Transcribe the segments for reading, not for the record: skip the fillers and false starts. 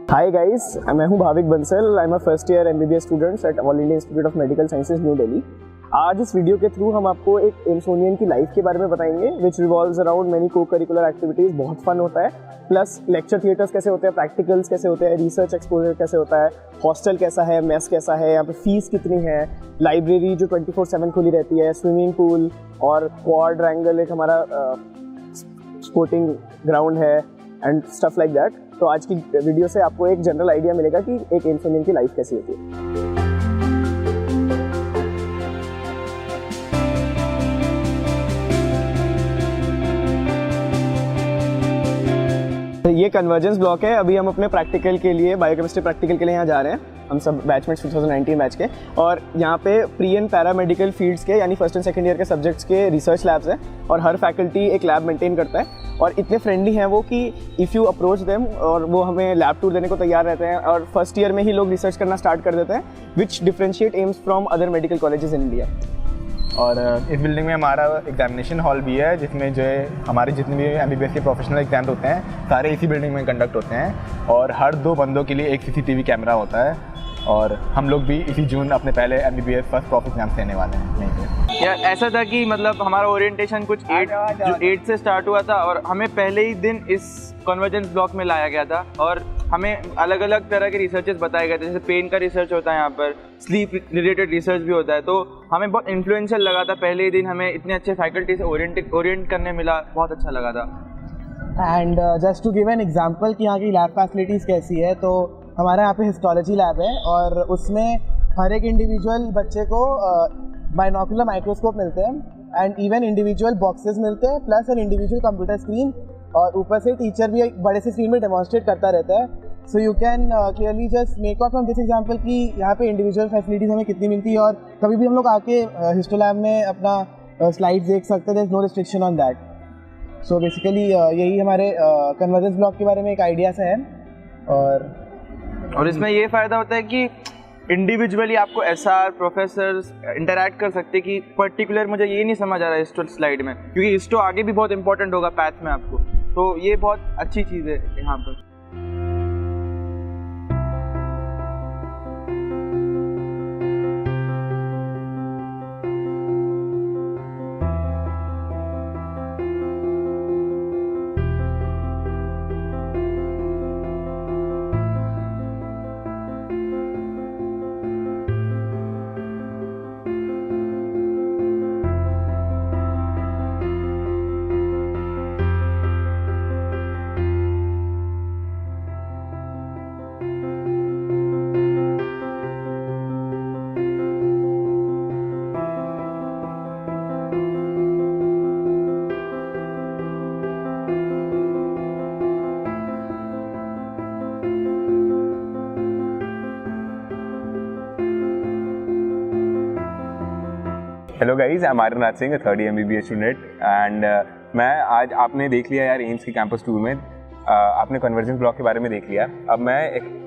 Hi guys, मैं हूं Bhavik Bansal. I am a first year MBBS students at all India institute of medical sciences new Delhi. आज इस video के through हम आपको एक एम्सोनियन की लाइफ के बारे में बताएंगे विच रिवॉल्व्स अराउंड मेनी को करिकुलर एक्टिविटीज़। बहुत फन होता है, प्लस लेक्चर थिएटर्स कैसे होते हैं, प्रैक्टिकल्स कैसे होते हैं, रिसर्च एक्सपोजर कैसे होता है, हॉस्टल कैसा है, मेस कैसा है, यहाँ पे फीस कितनी है, लाइब्रेरी जो 24/7 खुली रहती है, स्विमिंग पूल और क्वाड्रैंगल एक हमारा स्पोर्टिंग ग्राउंड है एंड स्टफ लाइक दैट। तो आज की वीडियो से आपको एक जनरल आइडिया मिलेगा कि एक एम्सोनियन की लाइफ कैसी होती है। ये कन्वर्जेंस ब्लॉक है। अभी हम अपने प्रैक्टिकल के लिए, बायोकेमिस्ट्री प्रैक्टिकल के लिए यहाँ जा रहे हैं, हम सब बैचमेट्स 2019 बैच के। और यहाँ पे pre and para medical fields के यानी फर्स्ट एंड सेकंड ईयर के सब्जेक्ट्स के रिसर्च लैब्स हैं और हर फैकल्टी एक लैब मेंटेन करता है और इतने फ्रेंडली हैं वो कि इफ़ यू अप्रोच देम और वो हमें लैब टूर देने को तैयार रहते हैं और फर्स्ट ईयर में ही लोग रिसर्च करना स्टार्ट कर देते हैं, which differentiate AIIMS from other medical colleges in India. और इस बिल्डिंग में हमारा एग्जामिनेशन हॉल भी है, जिसमें जो है हमारे जितने भी MBBS के प्रोफेशनल एग्जाम होते हैं सारे इसी बिल्डिंग में कंडक्ट होते हैं और हर 2 बंदों के लिए एक CCTV कैमरा होता है। और हम लोग भी इसी जून अपने पहले MBBS फर्स्ट प्रॉफ एग्जाम देने वाले हैं यहीं पे। यार ऐसा था कि मतलब हमारा ओरिएंटेशन कुछ 8 से स्टार्ट हुआ था और हमें पहले ही दिन इस कन्वर्जेंस ब्लॉक में लाया गया था और हमें अलग अलग तरह के रिसर्चेस बताए गए थे। जैसे पेन का रिसर्च होता है, यहाँ पर स्लीप रिलेटेड रिसर्च भी होता है। तो हमें बहुत इन्फ्लुएंशियल लगा था पहले ही दिन, हमें इतने अच्छे फैकल्टी से ओरिएंट करने मिला, बहुत अच्छा लगा था। And just to give an example कि यहाँ की लैब फैसिलिटीज़ कैसी है, तो हमारे यहाँ पे हिस्टोलॉजी लैब है और उसमें हर एक इंडिविजुअल बच्चे को बाइनोकुलर माइक्रोस्कोप मिलते हैं एंड इवन इंडिविजुअल बॉक्सेस मिलते हैं plus an individual computer screen और ऊपर से टीचर भी एक बड़े से स्क्रीन में डेमोन्स्ट्रेट करता रहता है। So you can clearly just make out from this example कि यहाँ पे इंडिविजुअल फैसिलिटीज़ हमें कितनी मिलती है और कभी भी हम लोग आके हिस्टो लैब में अपना स्लाइड्स देख सकते हैं। There is no restriction on that. So basically यही हमारे कन्वर्जेंस ब्लॉक के बारे में एक आइडिया सा है। और इसमें ये फ़ायदा होता है कि इंडिविजुअली आपको SR प्रोफेसर्स इंटरैक्ट कर सकते कि पर्टिकुलर मुझे ये नहीं समझ आ रहा है हिस्टो स्लाइड में, क्योंकि हिस्टो आगे भी बहुत इंपॉर्टेंट होगा पैथ में आपको। तो ये बहुत अच्छी चीज़ है यहाँ पर। Hello guys, I am Aryanath Singh, third year MBBS student and मैं आज आपने देख लिया यार एम्स की कैंपस टूर में, आपने कन्वर्जेंस ब्लॉक के बारे में देख लिया। अब मैं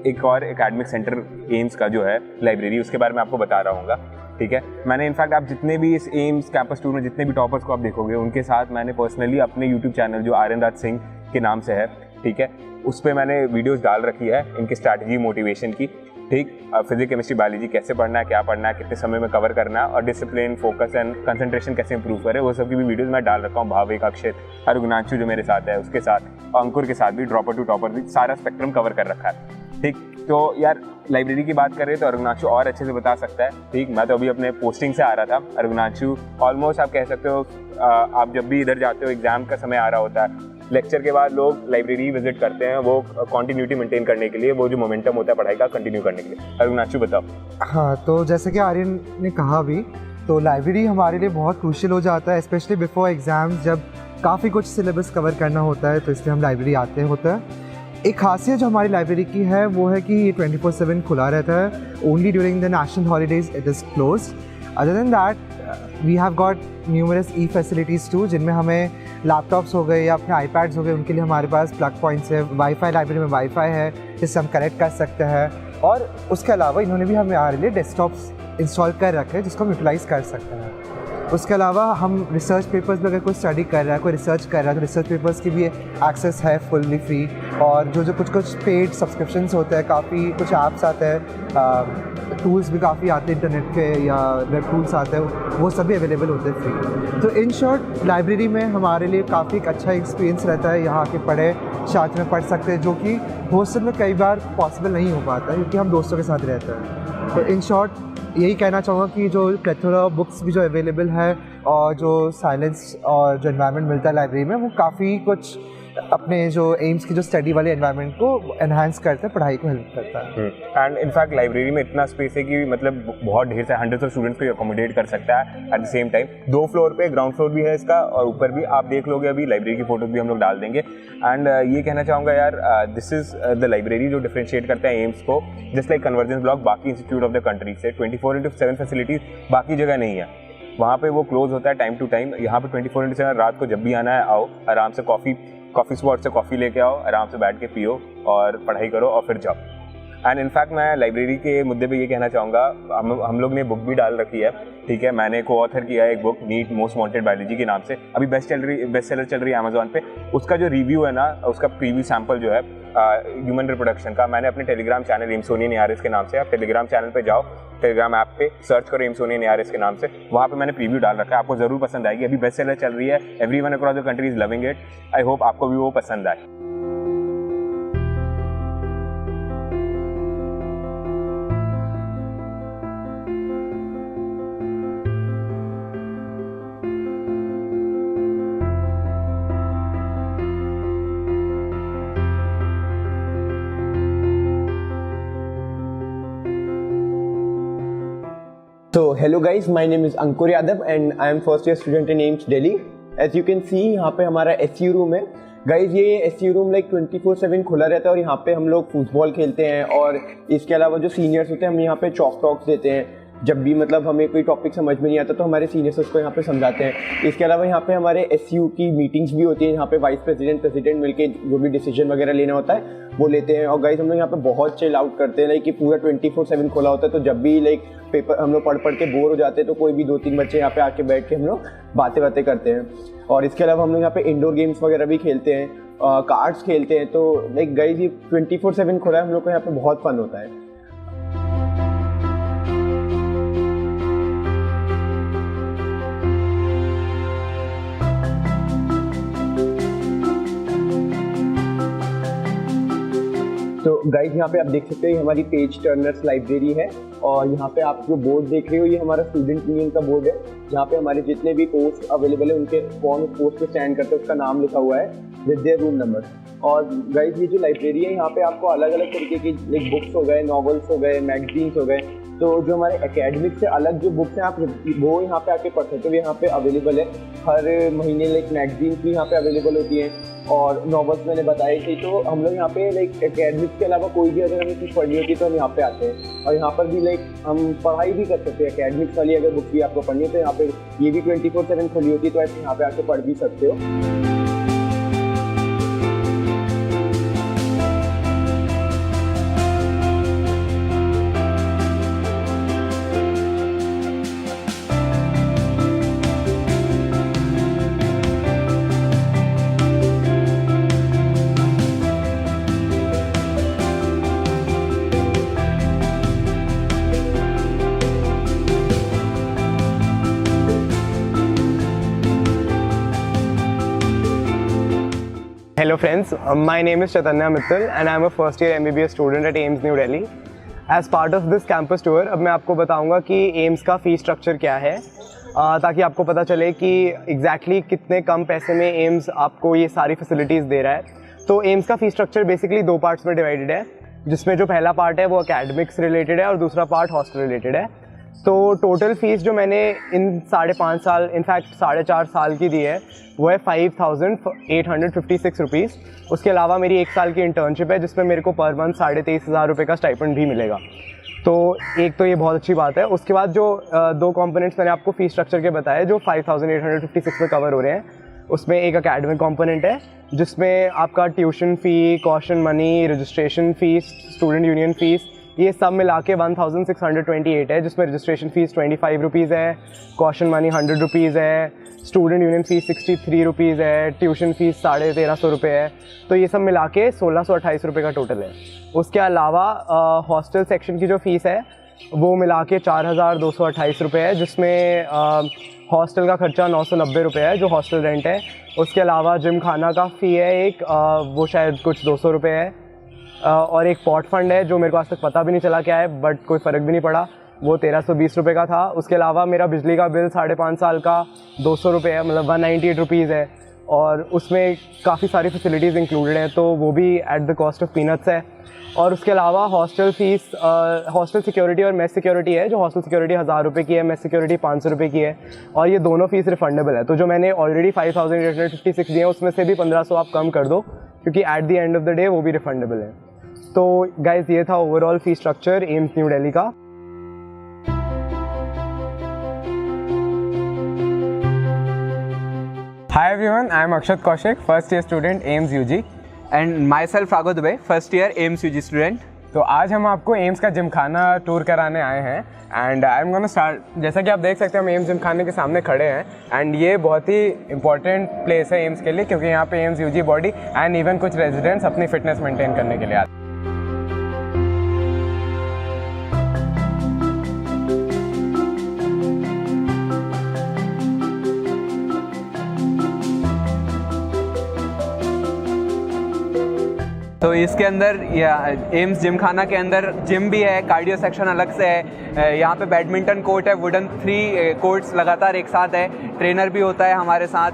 एक और एकेडमिक सेंटर एम्स का जो है लाइब्रेरी, उसके बारे में आपको बता रहा हूँगा। ठीक है, मैंने इनफैक्ट आप जितने भी इस एम्स कैंपस टूर में जितने भी टॉपर्स को आप देखोगे उनके साथ मैंने पर्सनली अपने यूट्यूब चैनल जो आर्यनाथ सिंह के नाम से है, ठीक है, उस पर मैंने वीडियोज़ डाल रखी है इनकी स्ट्रैटेजी मोटिवेशन की। ठीक, फिजिक्स केमिस्ट्री बायोलॉजी कैसे पढ़ना है, क्या पढ़ना है, कितने समय में कवर करना है और डिसिप्लिन, फोकस एंड कंसंट्रेशन कैसे इंप्रूव करें, वो सब की भी वीडियोस मैं डाल रखा हूँ। भाविक, अक्षित, अरुणांशु जो मेरे साथ है उसके साथ, अंकुर के साथ भी, ड्रॉपर टू टॉपर भी, सारा स्पेक्ट्रम कवर कर रखा है। ठीक, तो यार लाइब्रेरी की बात करें तो अरुणांशु और अच्छे से बता सकता है। ठीक, मैं तो अभी अपने पोस्टिंग से आ रहा था। अरुणांशु ऑलमोस्ट आप कह सकते हो, आप जब भी इधर जाते हो एग्जाम का समय आ रहा होता है, लेक्चर के बाद लोग लाइब्रेरी विजिट करते हैं, वो कंटिन्यूटी मेंटेन करने के लिए, वो जो मोमेंटम होता है पढ़ाई का कंटिन्यू करने के लिए। अरुणांशु बताओ। हाँ, तो जैसे कि आर्यन ने कहा भी, तो लाइब्रेरी हमारे लिए बहुत क्रूशियल हो जाता है, स्पेशली बिफोर एग्ज़ाम्स जब काफ़ी कुछ सिलेबस कवर करना होता है, तो इसलिए हम लाइब्रेरी आते होता है। एक खासियत जो हमारी लाइब्रेरी की है वो है कि ये 24/7 खुला रहता है। Only during the national holidays it is closed. Other than that we have got numerous e facilities too, जिनमें हमें लैपटॉप्स हो गए या अपने आईपैड्स हो गए, उनके लिए हमारे पास प्लग पॉइंट्स है, वाईफाई, लाइब्रेरी में वाईफाई है जिससे हम कनेक्ट कर सकते हैं। और उसके अलावा इन्होंने भी हमारे लिए डेस्कटॉप्स इंस्टॉल कर रखे हैं जिसको हम यूटिलाइज़ कर सकते हैं। उसके अलावा हम रिसर्च पेपर्स में अगर कोई स्टडी कर रहा है, कोई रिसर्च कर रहा है, तो रिसर्च पेपर्स की भी एक्सेस है फुल्ली फ्री। और जो कुछ पेड सब्सक्रिप्शंस होते हैं, काफ़ी कुछ ऐप्स आते हैं, टूल्स भी काफ़ी आते हैं इंटरनेट के या वेब टूल्स आते हैं, वो सभी अवेलेबल होते हैं फ्री। तो इन शॉर्ट लाइब्रेरी में हमारे लिए काफ़ी एक अच्छा एक्सपीरियंस रहता है। यहाँ आके पढ़े साथ में पढ़ सकते हैं, जो कि हॉस्टल में कई बार पॉसिबल नहीं हो पाता क्योंकि हम दोस्तों के साथ रहते हैं। तो इन शॉर्ट यही कहना चाहूँगा कि जो प्लेथोरा बुक्स भी जो अवेलेबल है और जो साइलेंस और जो एनवायरनमेंट मिलता है लाइब्रेरी में, वो काफ़ी कुछ अपने जो एम्स की जो स्टडी वाले एनवायरनमेंट को एनहांस करता है, पढ़ाई को हेल्प करता है। एंड इनफैक्ट लाइब्रेरी में इतना स्पेस है कि मतलब बहुत ढेर से हंड्रेड्स ऑफ स्टूडेंट्स को अकोमोडेट कर सकता है at the same time. 2 floor पे ग्राउंड फ्लोर भी है इसका और ऊपर भी आप देख लोगे, अभी लाइब्रेरी की फोटो भी हम लोग डाल देंगे। एंड ये कहना चाहूँगा यार, दिस इज़ द लाइब्रेरी जो डिफरेंशिएट करता है एम्स को, जस्ट लाइक कन्वर्जेंस ब्लॉक बाकी इंस्टीट्यूट ऑफ द कंट्री से। 24/7 फैसिलिटीज़ बाकी जगह नहीं है, वहाँ पे वो क्लोज होता है टाइम टू टाइम। यहाँ पे 24/7 रात को जब भी आना है आओ, आराम से कॉफ़ी स्पॉट से कॉफ़ी लेके आओ, आराम से बैठ के पियो और पढ़ाई करो और फिर जाओ। एंड इनफैक्ट मैं लाइब्रेरी के मुद्दे पे ये कहना चाहूँगा, हम लोग ने बुक भी डाल रखी है, ठीक है। मैंने को ऑथर किया है एक book, NEET most wanted biology के नाम से, अभी बेस्ट सेलर चल रही है अमेजोन पे। उसका जो रिव्यू है ना, उसका प्रीव्यू सैम्पल जो है ह्यूमन रिप्रोडक्शन का, मैंने अपने टेलीग्राम चैनल एम्सोनियन ARS के नाम से, आप टेलीग्राम चैनल पे जाओ, टेलीग्राम ऐप पे सर्च करो एम्सोनियन ARS के नाम से, वहाँ पे मैंने प्रीव्यू डाल रखा है, आपको ज़रूर पसंद आएगी। अभी बेस्ट सेलर चल रही है, everyone across the country is loving it. I hope आपको भी वो पसंद आए। So hello guys, my name is Ankur Yadav and I am first year student in AIMS Delhi. As you can see, यहाँ पे हमारा SU रूम है। Guys ये SU रूम लाइक 24/7 खुला रहता है और यहाँ पे हम लोग फुटबॉल खेलते हैं और इसके अलावा जो सीनियर्स होते हैं हम यहाँ पे चॉक टॉक्स देते हैं। जब भी मतलब हमें कोई टॉपिक समझ में नहीं आता तो हमारे सीनियर्स उसको यहाँ पे समझाते हैं। इसके अलावा यहाँ पे हमारे SU की मीटिंग्स भी होती है, यहाँ पे वाइस प्रेसिडेंट मिलके जो भी डिसीजन वगैरह लेना होता है वो लेते हैं। और गाइज हम लोग यहाँ पे बहुत चिल आउट करते हैं, लाइक कि पूरा 24/7 खोला होता है। तो जब भी लाइक पेपर हम लोग पढ़ के बोर हो जाते हैं तो कोई भी 2-3 बच्चे यहाँ पे आके बैठ के हम लोग बातें करते हैं। और इसके अलावा हम लोग यहाँ पे इंडोर गेम्स वगैरह भी खेलते हैं, कार्ड्स खेलते हैं। तो लाइक गाइज ये 24/7 खोला है, हम लोग को यहाँ पे बहुत फन होता है। तो गाइज यहाँ पे आप देख सकते हैं हमारी पेज टर्नर्स लाइब्रेरी है और यहाँ पे आप जो बोर्ड देख रहे हो ये हमारा स्टूडेंट यूनियन का बोर्ड है, जहाँ पे हमारे जितने भी पोस्ट अवेलेबल है उनके कौन उस पोस्ट पे स्टैंड करते हैं उसका नाम लिखा हुआ है विद देयर रूम नंबर। और गाइज ये जो लाइब्रेरी है यहाँ पे आपको अलग अलग तरीके की लाइक बुक्स हो गए, नॉवेल्स हो गए, मैगजीन्स हो गए, तो जो हमारे एकेडमिक से अलग जो बुक्स हैं आप वो यहाँ पे आके पढ़ सकते हो, यहाँ पे अवेलेबल है। हर महीने लाइक मैगजीन्स भी यहाँ पे अवेलेबल होती हैं और नॉवेल्स मैंने बताई थी। तो हम लोग यहाँ पे लाइक एकेडमिक्स के अलावा कोई भी अगर हमें कुछ पढ़नी होती है तो हम यहाँ पे आते हैं और यहाँ पर भी लाइक हम पढ़ाई भी कर सकते हैं। एकेडमिक्स वाली अगर बुक भी आपको पढ़नी है तो यहाँ पे ये भी 24/7 खुली होती है, तो ऐसे यहाँ पे आके पढ़ भी सकते हो। Hello friends, my name is Chaitanya Mittal and I am a first year MBBS student at AIMS New Delhi. As part of this campus tour, अब मैं आपको बताऊंगा कि AIMS का फी स्ट्रक्चर क्या है, ताकि आपको पता चले कि एग्जैक्टली कितने कम पैसे में AIMS आपको ये सारी फैसिलिटीज़ दे रहा है। तो AIMS का फी स्ट्रक्चर बेसिकली 2 पार्ट्स में डिवाइडेड है, जिसमें जो पहला पार्ट है वो एकेडमिक्स रिलेटेड है और दूसरा पार्ट हॉस्टल रिलेटेड है। तो टोटल फीस जो मैंने इन 5.5 साल इनफैक्ट 4.5 साल की दी है वो है 5,856 रुपीज़। उसके अलावा मेरी 1 साल की इंटर्नशिप है जिसमें मेरे को पर मंथ 23,500 रुपये का स्टाइपेंड भी मिलेगा। तो एक तो ये बहुत अच्छी बात है। उसके बाद जो 2 कंपोनेंट्स मैंने आपको फ़ी स्ट्रक्चर के बताए जो 5,856 में कवर हो रहे हैं, उसमें एक एकेडमिक कंपोनेंट है जिसमें आपका tuition fee, caution money, registration fees, student union fees, ये सब मिला के 1628 है, जिसमें रजिस्ट्रेशन फ़ीस 25 रुपीज़ है, कॉशन मनी 100 रुपीज़ है, स्टूडेंट यूनियन फ़ीस 63 रुपीज़ है, ट्यूशन फ़ीस 1350 रुपये है। तो ये सब मिला के 1628 रुपये का टोटल है। उसके अलावा हॉस्टल सेक्शन की जो फ़ीस है वो मिला के 4228 रुपये है, जिसमें हॉस्टल का खर्चा 990 रुपये है जो हॉस्टल रेंट है। उसके अलावा जिम खाना का फ़ी है एक, वो शायद कुछ 200 रुपये है, और एक पॉट फंड है जो मेरे को आज तक पता भी नहीं चला क्या है, बट कोई फ़र्क भी नहीं पड़ा, वो 1320 रुपये का था। उसके अलावा मेरा बिजली का बिल 5.5 साल का 200 रुपये है, मतलब 198 रुपीज़ है, और उसमें काफ़ी सारी फैसिलिटीज़ इंक्लूडेड हैं, तो वो भी at the cost of peanuts है। और उसके अलावा हॉस्टल फ़ीस, हॉस्टल सिक्योरिटी और मेस सिक्योरिटी है, जो हॉस्टल सिक्योरिटी 1000 रुपये की है, मेस सिक्योरिटी 500 रुपये की है, और ये दोनों फ़ीस रिफंडेबल है। तो जो मैंने ऑलरेडी 5856 दिए हैं उसमें से भी 1500 आप कम कर दो, क्योंकि at the end of the day वो भी रिफंडेबल है। तो गाइज ये था overall fee structure AIIMS new Delhi का। Hi everyone, I am Akshat Kaushik, first year student AIMS UG. And myself Raghav Dubey, first year AIMS UG student. तो आज हम आपको एम्स का जिमखाना टूर कराने आए हैं and I am gonna start. जैसा कि आप देख सकते हैं हम एम्स जिमखाने के सामने खड़े हैं एंड ये बहुत ही इंपॉर्टेंट प्लेस है एम्स के लिए, क्योंकि यहाँ पे AIIMS UG body and even कुछ रेजिडेंट्स अपनी फिटनेस मेंटेन करने के लिए आते हैं। तो इसके अंदर एम्स जिमखाना के अंदर जिम भी है, कार्डियो सेक्शन अलग से है, यहाँ पे बैडमिंटन कोर्ट है, वुडन 3 कोर्ट्स लगातार एक साथ है, ट्रेनर भी होता है हमारे साथ,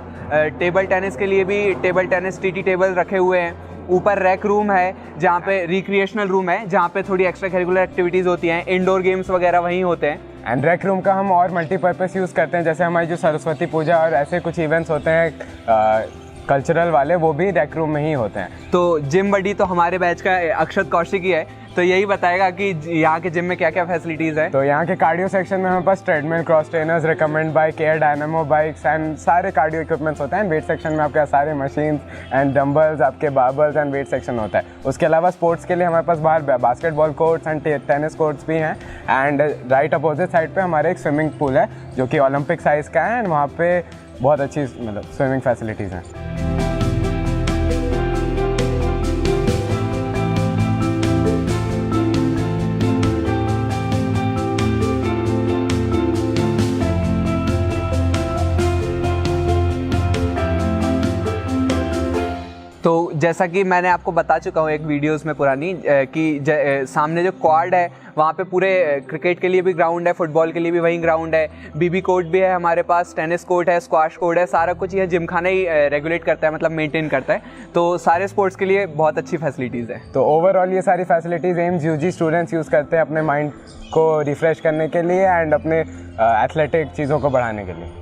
टेबल टेनिस के लिए भी टेबल टेनिस टीटी टेबल रखे हुए हैं, ऊपर रैक रूम है जहाँ पे रिक्रिएशनल रूम है जहाँ पे थोड़ी एक्स्ट्रा करिकुलर एक्टिविटीज़ होती हैं, इंडोर गेम्स वगैरह वहीं होते हैं। एंड रैक रूम का हम और मल्टीपर्पज़ यूज़ करते हैं, जैसे हमारी जो सरस्वती पूजा और ऐसे कुछ इवेंट्स होते हैं कल्चरल वाले, वो भी रैक रूम में ही होते हैं। तो जिम बडी तो हमारे बैच का अक्षत कौशिक ही है, तो यही बताएगा कि यहाँ के जिम में क्या क्या फैसिलिटीज़ है। तो यहाँ के कार्डियो सेक्शन में हमारे पास treadmill, cross trainers, recumbent bike, air dynamo bikes and सारे कार्डियो इक्विपमेंट्स होते हैं। वेट सेक्शन में आपके सारे मशीन्स एंड डंबल्स, आपके बार्बल्स एंड वेट सेक्शन होता है। उसके अलावा स्पोर्ट्स के लिए हमारे पास बाहर basketball courts and tennis courts भी हैं एंड राइट अपोजिट साइड पे हमारे एक स्विमिंग पूल है जो कि ओलंपिक साइज़ का है एंड वहाँ पे बहुत अच्छी मतलब स्विमिंग फैसिलिटीज़ हैं। तो जैसा कि मैंने आपको बता चुका हूँ एक वीडियोस में पुरानी कि सामने जो क्वाड है वहाँ पे पूरे क्रिकेट के लिए भी ग्राउंड है, फुटबॉल के लिए भी वहीं ग्राउंड है, बीबी कोर्ट भी है हमारे पास, टेनिस कोर्ट है, स्क्वाश कोर्ट है, सारा कुछ यह जिमखाना ही रेगुलेट करता है, मतलब मेंटेन करता है। तो सारे स्पोर्ट्स के लिए बहुत अच्छी फैसिलिटीज़ है। तो ओवरऑल ये सारी facilities AIIMS UG students use करते हैं अपने माइंड को रिफ़्रेश करने के लिए एंड अपने एथलेटिक चीज़ों को बढ़ाने के लिए।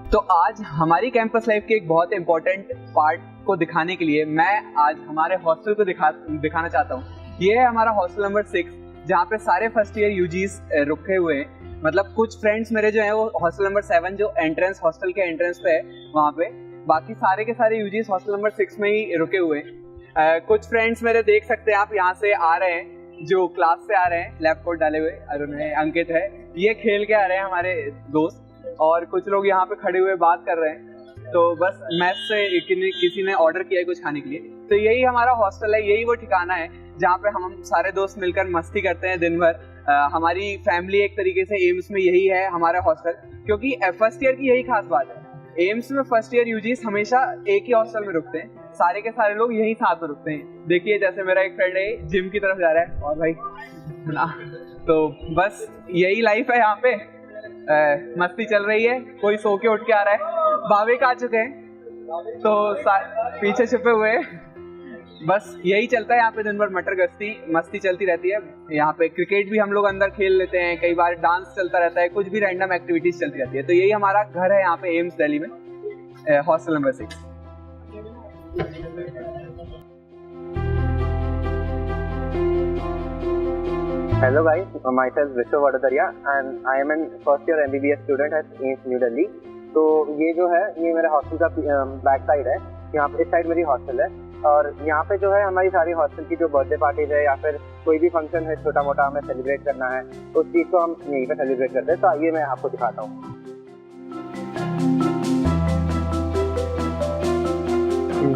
तो आज हमारी कैंपस लाइफ के एक बहुत इंपॉर्टेंट पार्ट को दिखाने के लिए मैं आज हमारे हॉस्टल को दिखाना चाहता हूँ। ये है हमारा हॉस्टल नंबर 6 जहाँ पे सारे फर्स्ट ईयर यूजीज रुके हुए हैं। मतलब कुछ फ्रेंड्स मेरे जो हैं वो हॉस्टल नंबर 7 जो एंट्रेंस हॉस्टल के एंट्रेंस पे है वहाँ पे, बाकी सारे के सारे यूजीज हॉस्टल नंबर 6 में ही रुके हुए हैं। कुछ फ्रेंड्स मेरे देख सकते हैं आप यहाँ से आ रहे हैं, जो क्लास से आ रहे हैं, लैब कोट डाले हुए, अरुण है, अंकित है, ये खेल के आ रहे हैं हमारे दोस्त, और कुछ लोग यहाँ पे खड़े हुए बात कर रहे हैं। तो बस मैस से किसी ने ऑर्डर किया है कुछ खाने के लिए। तो यही हमारा हॉस्टल है, यही वो ठिकाना है जहाँ पे हम सारे दोस्त मिलकर मस्ती करते हैं दिन भर। हमारी फैमिली एक तरीके से एम्स में यही है हमारा हॉस्टल, क्योंकि फर्स्ट ईयर की यही खास बात है। एम्स में फर्स्ट ईयर यूजीस हमेशा एक ही हॉस्टल में रुकते हैं, सारे के सारे लोग यही साथ में रुकते हैं। देखिए जैसे मेरा एक फ्रेंड है जिम की तरफ जा रहा है, और भाई तो बस यही लाइफ है यहाँ पे। मस्ती चल रही है, कोई सो के उठ के आ रहा है, भावेक आ चुके हैं तो पीछे छुपे हुए। बस यही चलता है यहाँ पे दिन भर, मटर गश्ती मस्ती चलती रहती है। यहाँ पे क्रिकेट भी हम लोग अंदर खेल लेते हैं, कई बार डांस चलता रहता है, कुछ भी रैंडम एक्टिविटीज चलती रहती है। तो यही हमारा घर है यहाँ पे एम्स दिल्ली में, hostel number 6। Hello guys, myself Vishwa Vadadaria and I am an first year MBBS student at AIMS New Delhi. तो ये जो है ये मेरे हॉस्टल का बैक साइड है, यहाँ पे इस साइड मेरी हॉस्टल है और यहाँ पे जो है हमारी सारी हॉस्टल की जो बर्थडे पार्टीज है या फिर कोई भी फंक्शन है छोटा मोटा हमें सेलिब्रेट करना है तो उस चीज़ को हम यहीं पे सेलिब्रेट करते हैं। तो आइए मैं आपको दिखाता हूँ।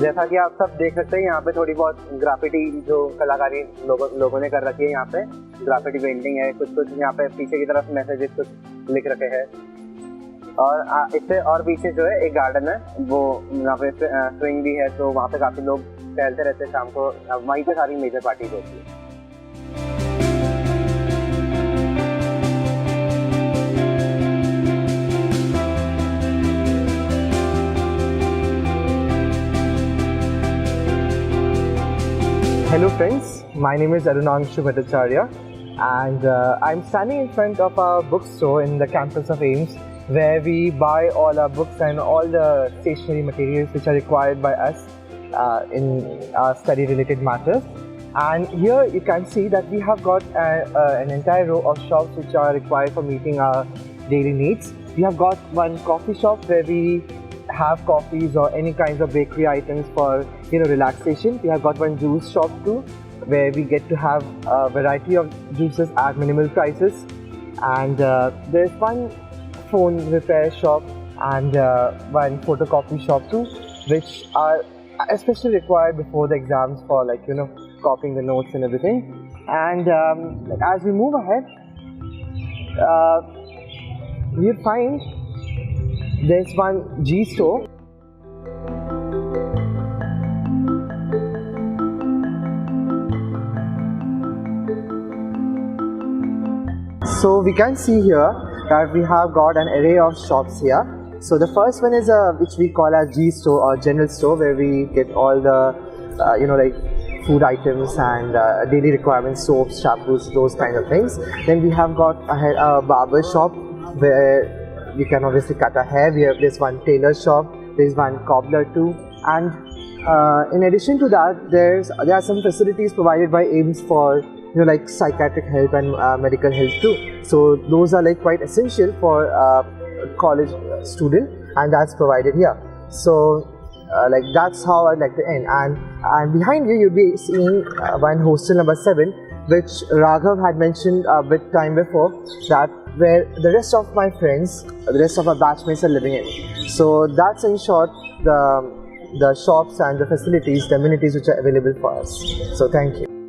जैसा कि आप सब देख सकते हैं यहाँ पे थोड़ी बहुत ग्राफिटी जो कलाकारी लोगों ने कर रखी है, यहाँ पे ग्राफिटी पेंटिंग है, कुछ यहाँ पे पीछे की तरफ मैसेजेस कुछ लिख रखे हैं और इससे और पीछे जो है एक गार्डन है, वो यहाँ पे स्विंग भी है तो वहाँ पे काफ़ी लोग टहलते रहते हैं शाम को, वहीं पे सारी मेजर पार्टीज होती है। Hello friends, my name is Arunangshu Bhattacharya and I'm standing in front of our bookstore in the campus of AIMS where we buy all our books and all the stationery materials which are required by us in our study related matters. And here you can see that we have got an entire row of shops which are required for meeting our daily needs. We have got one coffee shop where we have coffees or any kinds of bakery items for relaxation. We have got one juice shop too where we get to have a variety of juices at minimal prices, and there's one phone repair shop and one photocopy shop too, which are especially required before the exams for copying the notes and everything. And as we move ahead, we find there's one G store. So we can see here that we have got an array of shops here. So the first one is which we call as G store or general store, where we get all the like food items and daily requirements, soaps, shampoos, those kind of things. Then we have got a barber shop where you can obviously cut a hair. We have this one tailor shop, there's one cobbler too, and in addition to that, there are some facilities provided by AIMS for like psychiatric help and medical help too. So those are like quite essential for a college student, and that's provided here. So like that's how I'd like to end. And behind you you'll be seeing one hostel number 7, which Raghav had mentioned a bit time before, that where the rest of my friends, the rest of our batchmates are living in. So that's in short the shops and the facilities, the amenities which are available for us. So thank you.